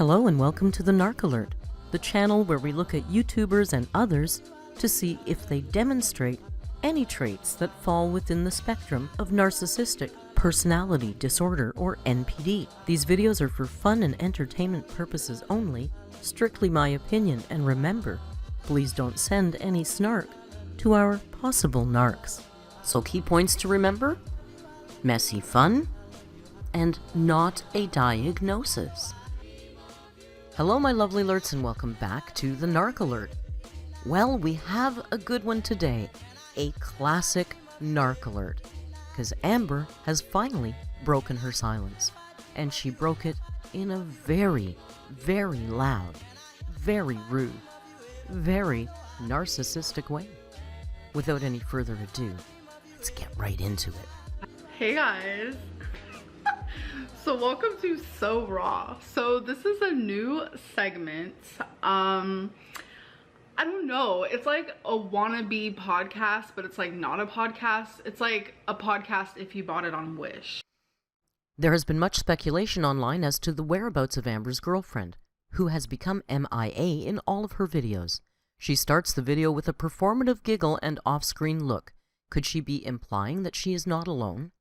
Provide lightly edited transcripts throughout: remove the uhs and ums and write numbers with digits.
Hello and welcome to the Narc Alert, the channel where we look at YouTubers and others to see if they demonstrate any traits that fall within the spectrum of narcissistic personality disorder or NPD. These videos are for fun and entertainment purposes only, strictly my opinion, and remember, please don't send any snark to our possible narcs. So key points to remember: messy fun and not a diagnosis. Hello my lovely alerts and welcome back to the Narc Alert. Well, we have a good one today, a classic Narc Alert, because Amber has finally broken her silence, and she broke it in a very, very loud, very rude, very narcissistic way. Without any further ado, let's get right into it. Hey guys! So welcome to So Raw. So this is a new segment. I don't know, it's like a wannabe podcast, but it's like not a podcast. It's like a podcast if you bought it on Wish. There has been much speculation online as to the whereabouts of Amber's girlfriend, who has become MIA in all of her videos. She starts the video with a performative giggle and off-screen look. Could she be implying that she is not alone?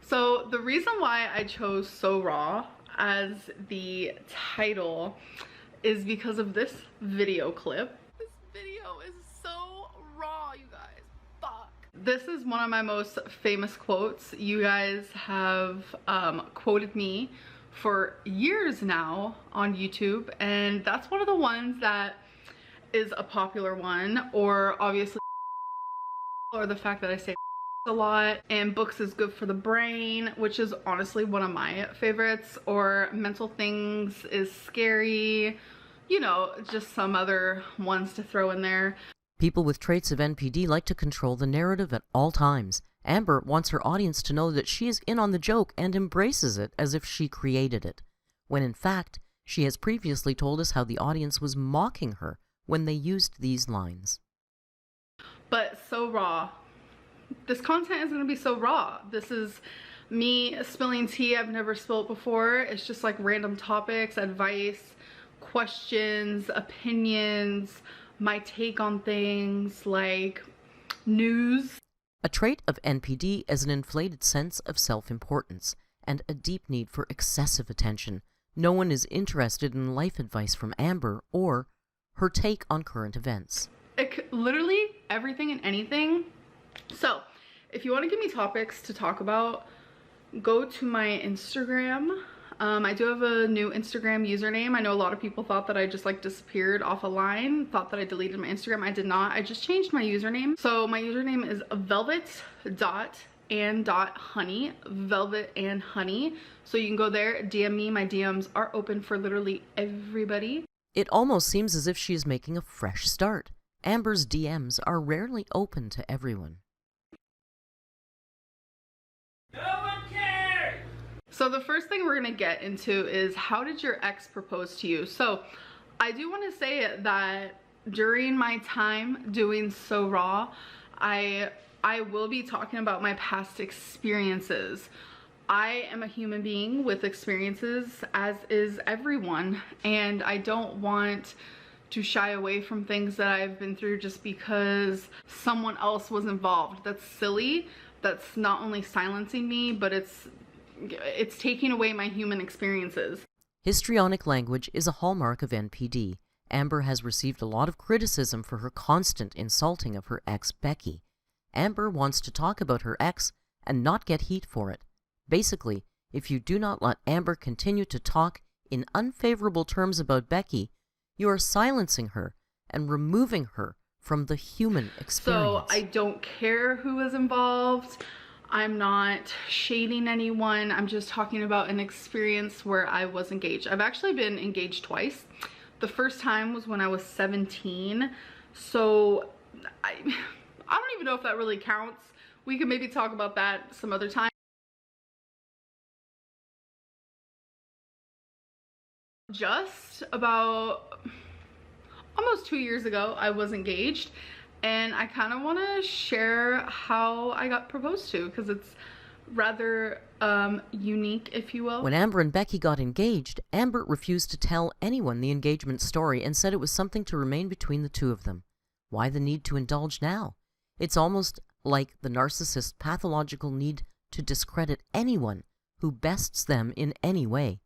So the reason why I chose So Raw as the title is because of this video clip. This video is so raw, you guys. Fuck. This is one of my most famous quotes. You guys have quoted me for years now on YouTube, and that's one of the ones that is a popular one, or obviously or the fact that I say a lot, and books is good for the brain, which is honestly one of my favorites, or mental things is scary, you know, just some other ones to throw in there. People with traits of NPD like to control the narrative at all times. Amber wants her audience to know that she is in on the joke and embraces it as if she created it, when in fact, she has previously told us how the audience was mocking her when they used these lines. But so raw. This content is going to be so raw. This is me spilling tea I've never spilled before. It's just like random topics, advice, questions, opinions, my take on things, like news. A trait of NPD is an inflated sense of self-importance and a deep need for excessive attention. No one is interested in life advice from Amber or her take on current events. Literally everything and anything. So if you want to give me topics to talk about, go to my Instagram. I do have a new Instagram username. I know a lot of people thought that I just like disappeared off a line, thought that I deleted my Instagram. I did not. I just changed my username. So my username is velvet.and.honey, velvet and honey. So you can go there, DM me. My DMs are open for literally everybody. It almost seems as if she is making a fresh start. Amber's DMs are rarely open to everyone. No one cares! So the first thing we're gonna get into is, how did your ex propose to you? So I do want to say that during my time doing So Raw, I will be talking about my past experiences. I am a human being with experiences, as is everyone, and I don't want to shy away from things that I've been through just because someone else was involved. That's silly. That's not only silencing me, but it's taking away my human experiences. Histrionic language is a hallmark of NPD. Amber has received a lot of criticism for her constant insulting of her ex, Becky. Amber wants to talk about her ex and not get heat for it. Basically, if you do not let Amber continue to talk in unfavorable terms about Becky, you are silencing her and removing her from the human experience. So I don't care who is involved. I'm not shading anyone. I'm just talking about an experience where I was engaged. I've actually been engaged twice. The first time was when I was 17. So I don't even know if that really counts. We could maybe talk about that some other time. Just about almost 2 years ago, I was engaged, and I kind of want to share how I got proposed to, because it's rather unique, if you will. When Amber and Becky got engaged, Amber refused to tell anyone the engagement story and said it was something to remain between the two of them. Why the need to indulge now? It's almost like the narcissist's pathological need to discredit anyone who bests them in any way.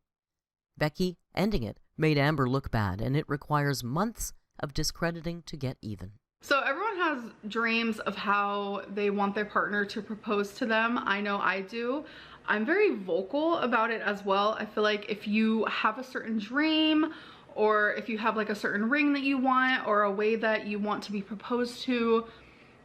Becky ending it made Amber look bad, and it requires months of discrediting to get even. So everyone has dreams of how they want their partner to propose to them. I know I do. I'm very vocal about it as well. I feel like if you have a certain dream, or if you have like a certain ring that you want, or a way that you want to be proposed to,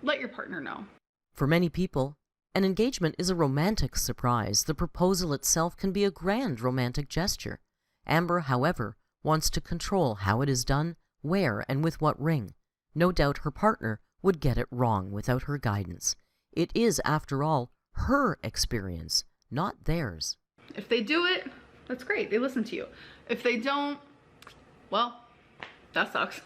let your partner know. For many people, an engagement is a romantic surprise. The proposal itself can be a grand romantic gesture. Amber, however, wants to control how it is done, where, and with what ring. No doubt her partner would get it wrong without her guidance. It is, after all, her experience, not theirs. If they do it, that's great. They listen to you. If they don't, well, that sucks.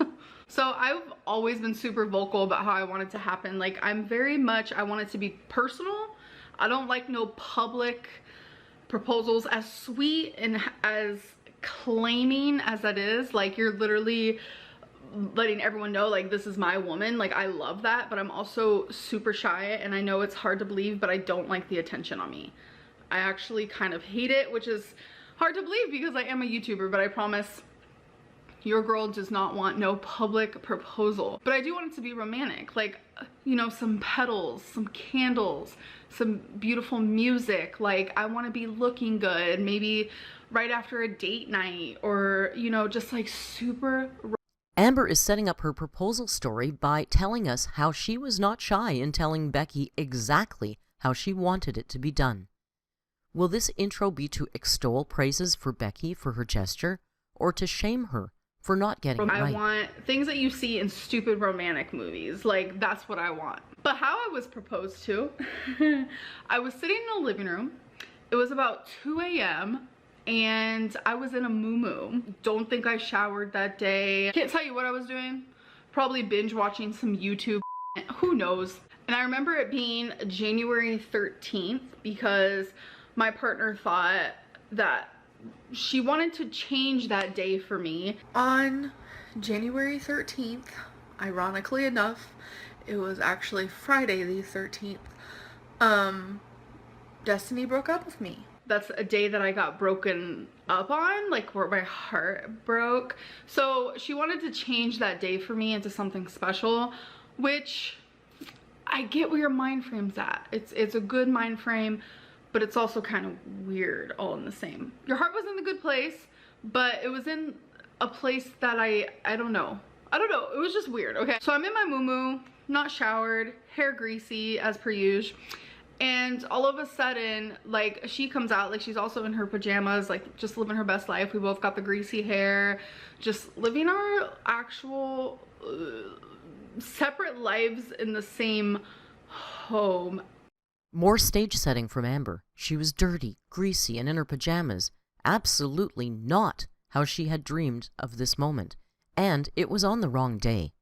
So I've always been super vocal about how I want it to happen. Like, I want it to be personal. I don't like no public proposals. As sweet and as claiming as that is, like, you're literally letting everyone know, like, this is my woman. Like, I love that, but I'm also super shy, and I know it's hard to believe, but I don't like the attention on me. I actually kind of hate it, which is hard to believe because I am a YouTuber, but I promise your girl does not want no public proposal. But I do want it to be romantic, like, you know, some petals, some candles, some beautiful music. Like, I want to be looking good, maybe right after a date night, or, you know, just like super. Amber is setting up her proposal story by telling us how she was not shy in telling Becky exactly how she wanted it to be done. Will this intro be to extol praises for Becky for her gesture, or to shame her for not getting it right? I want things that you see in stupid romantic movies. Like, that's what I want. But how I was proposed to, I was sitting in the living room. It was about 2 a.m. and I was in a muumuu. Don't think I showered that day. Can't tell you what I was doing. Probably binge watching some YouTube. Who knows? And I remember it being January 13th because my partner thought that she wanted to change that day for me. On January 13th, ironically enough, it was actually Friday the 13th, Destiny broke up with me. That's a day that I got broken up on, like where my heart broke. So she wanted to change that day for me into something special, which I get where your mind frame's at. It's a good mind frame, but it's also kind of weird all in the same. Your heart was in the good place, but it was in a place that I don't know. I don't know, it was just weird, okay? So I'm in my muumuu, not showered, hair greasy as per usual. And all of a sudden, like, she comes out, like, she's also in her pajamas, like, just living her best life. We both got the greasy hair, just living our actual separate lives in the same home. More stage setting from Amber. She was dirty, greasy, and in her pajamas. Absolutely not how she had dreamed of this moment. And it was on the wrong day.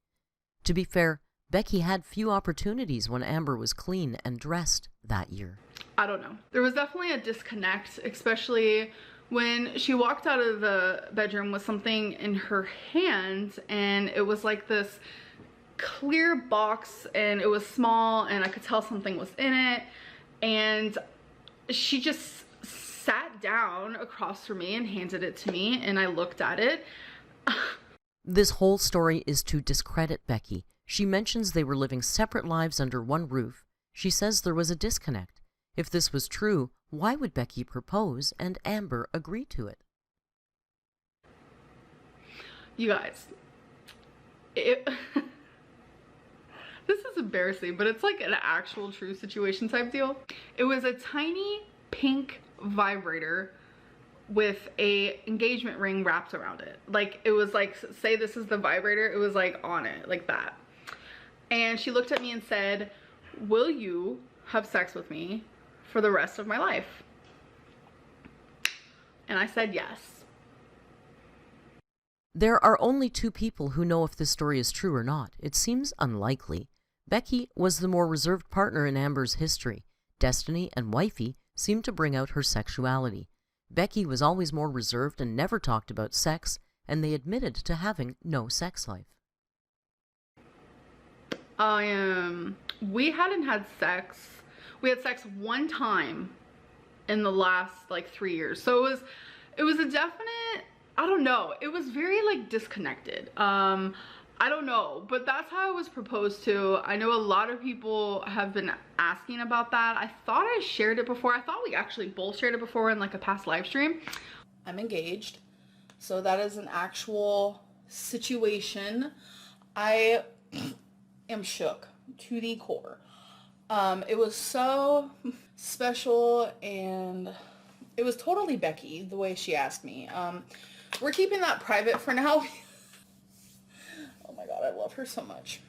To be fair, Becky had few opportunities when Amber was clean and dressed that year. I don't know. There was definitely a disconnect, especially when she walked out of the bedroom with something in her hand, and it was like this clear box, and it was small, and I could tell something was in it, and she just sat down across from me and handed it to me, and I looked at it. This whole story is to discredit Becky. She mentions they were living separate lives under one roof. She says there was a disconnect. If this was true, why would Becky propose and Amber agree to it? You guys, this is embarrassing, but it's like an actual true situation type deal. It was a tiny pink vibrator with a engagement ring wrapped around it. Like, it was like, say this is the vibrator, it was like on it, like that. And she looked at me and said, "Will you have sex with me for the rest of my life?" And I said yes. There are only two people who know if this story is true or not. It seems unlikely. Becky was the more reserved partner in Amber's history. Destiny and Wifey seemed to bring out her sexuality. Becky was always more reserved and never talked about sex, and they admitted to having no sex life. We hadn't had sex. We had sex one time in the last like 3 years. So it was a definite, I don't know, it was very like disconnected. I don't know, but that's how it was proposed to. I know a lot of people have been asking about that. I thought I shared it before. I thought we actually both shared it before in like a past live stream. I'm engaged, so that is an actual situation. I am shook to the core. It was so special, and it was totally Becky the way she asked me. We're keeping that private for now. Oh my god, I love her so much.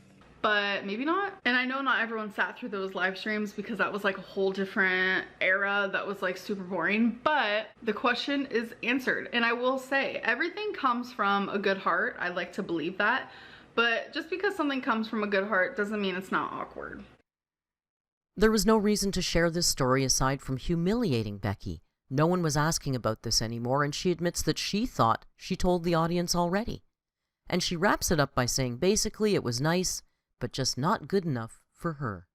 But maybe not. And I know not everyone sat through those live streams because that was like a whole different era that was like super boring, but the question is answered. And I will say, everything comes from a good heart. I like to believe that. But just because something comes from a good heart doesn't mean it's not awkward. There was no reason to share this story aside from humiliating Becky. No one was asking about this anymore, and she admits that she thought she told the audience already. And she wraps it up by saying basically it was nice, but just not good enough for her.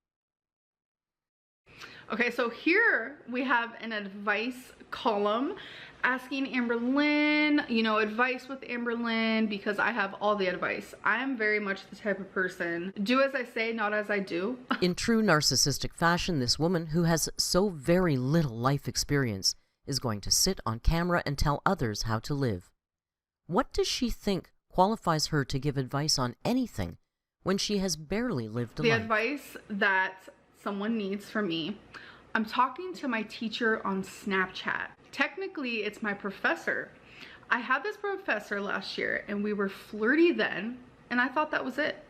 Okay, so here we have an advice column asking AMBERLYNN, you know, advice with AMBERLYNN, because I have all the advice. I am very much the type of person, do as I say, not as I do. In true narcissistic fashion, this woman, who has so very little life experience, is going to sit on camera and tell others how to live. What does she think qualifies her to give advice on anything when she has barely lived a life? The advice that someone needs from me: I'm talking to my teacher on Snapchat. Technically, it's my professor. I had this professor last year and we were flirty then, and I thought that was it.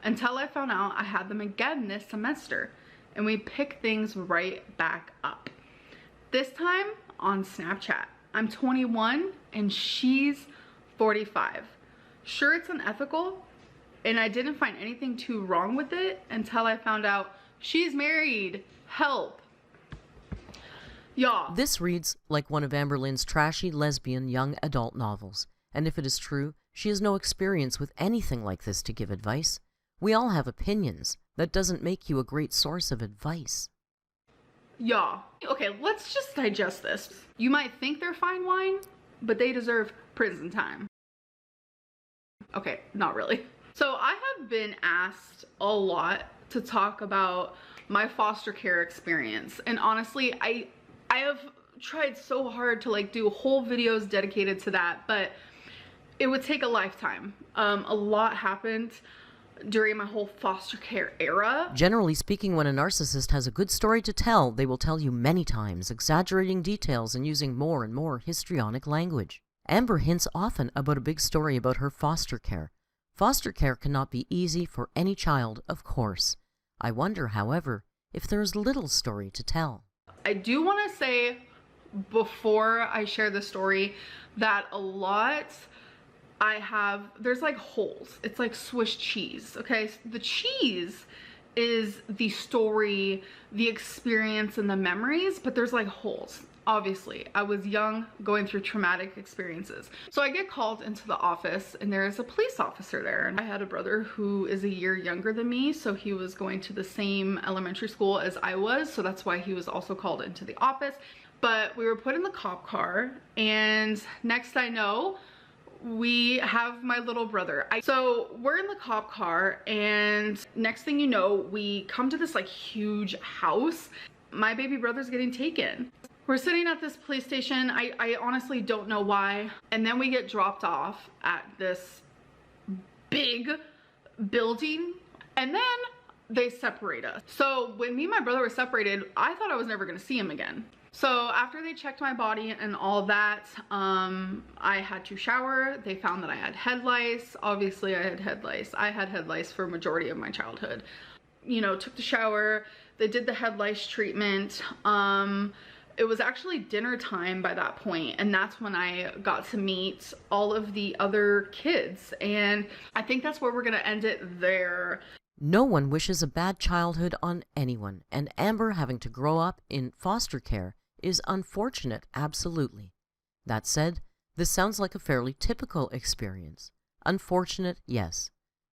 Until I found out I had them again this semester, and we picked things right back up. This time on Snapchat. I'm 21 and she's 45. Sure, it's unethical, and I didn't find anything too wrong with it until I found out she's married. Help. Y'all. This reads like one of AMBERLYNN's trashy lesbian young adult novels, and if it is true, she has no experience with anything like this to give advice. We all have opinions. That doesn't make you a great source of advice. Y'all. Okay, let's just digest this. You might think they're fine wine, but they deserve prison time. Okay, not really. So I have been asked a lot to talk about my foster care experience, and honestly, I have tried so hard to like do whole videos dedicated to that, but it would take a lifetime. A lot happened during my whole foster care era. Generally speaking, when a narcissist has a good story to tell, they will tell you many times, exaggerating details and using more and more histrionic language. Amber hints often about a big story about her foster care. Foster care cannot be easy for any child, of course. I wonder, however, if there is little story to tell. I do want to say, before I share the story, that a lot there's like holes. It's like Swiss cheese, okay? The cheese is the story, the experience, and the memories, but there's like holes. Obviously, I was young, going through traumatic experiences. So I get called into the office, and there is a police officer there. And I had a brother who is a year younger than me, so he was going to the same elementary school as I was, so that's why he was also called into the office. But we were put in the cop car, and next I know, we have my little brother. So we're in the cop car, and next thing you know, we come to this like huge house. My baby brother's getting taken. We're sitting at this police station. I honestly don't know why. And then we get dropped off at this big building, and then they separate us. So when me and my brother were separated, I thought I was never gonna see him again. So after they checked my body and all that, I had to shower. They found that I had head lice. Obviously I had head lice. I had head lice for a majority of my childhood. You know, took the shower. They did the head lice treatment. It was actually dinner time by that point, and that's when I got to meet all of the other kids, and I think that's where we're gonna end it there. No one wishes a bad childhood on anyone, and Amber having to grow up in foster care is unfortunate, absolutely. That said, this sounds like a fairly typical experience. Unfortunate, yes,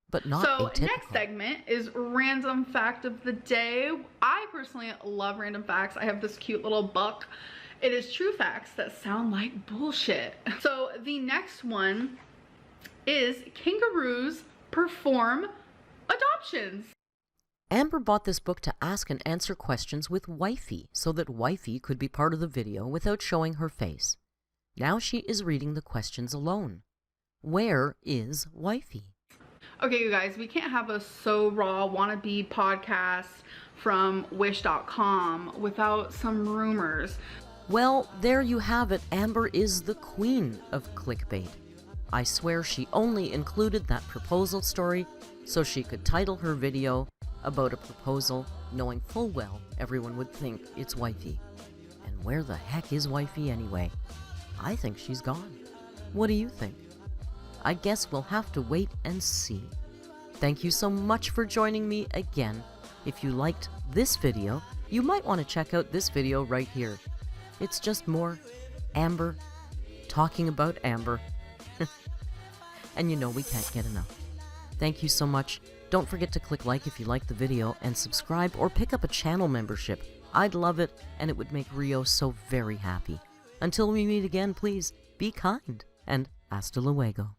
but not atypical. So next segment is random fact of the day. I personally love random facts. I have this cute little book. It is true facts that sound like bullshit. So the next one is kangaroos perform adoptions. Amber bought this book to ask and answer questions with Wifey so that Wifey could be part of the video without showing her face. Now she is reading the questions alone. Where is Wifey? Okay, you guys, we can't have a So Raw wannabe podcast from wish.com without some rumors. Well, there you have it. Amber is the queen of clickbait. I swear she only included that proposal story so she could title her video about a proposal, knowing full well everyone would think it's Wifey. And where the heck is Wifey anyway? I think she's gone. What do you think? I guess we'll have to wait and see. Thank you so much for joining me again. If you liked this video, you might want to check out this video right here. It's just more Amber talking about Amber. And you know we can't get enough. Thank you so much. Don't forget to click like if you liked the video and subscribe or pick up a channel membership. I'd love it and it would make Rio so very happy. Until we meet again, please be kind and hasta luego.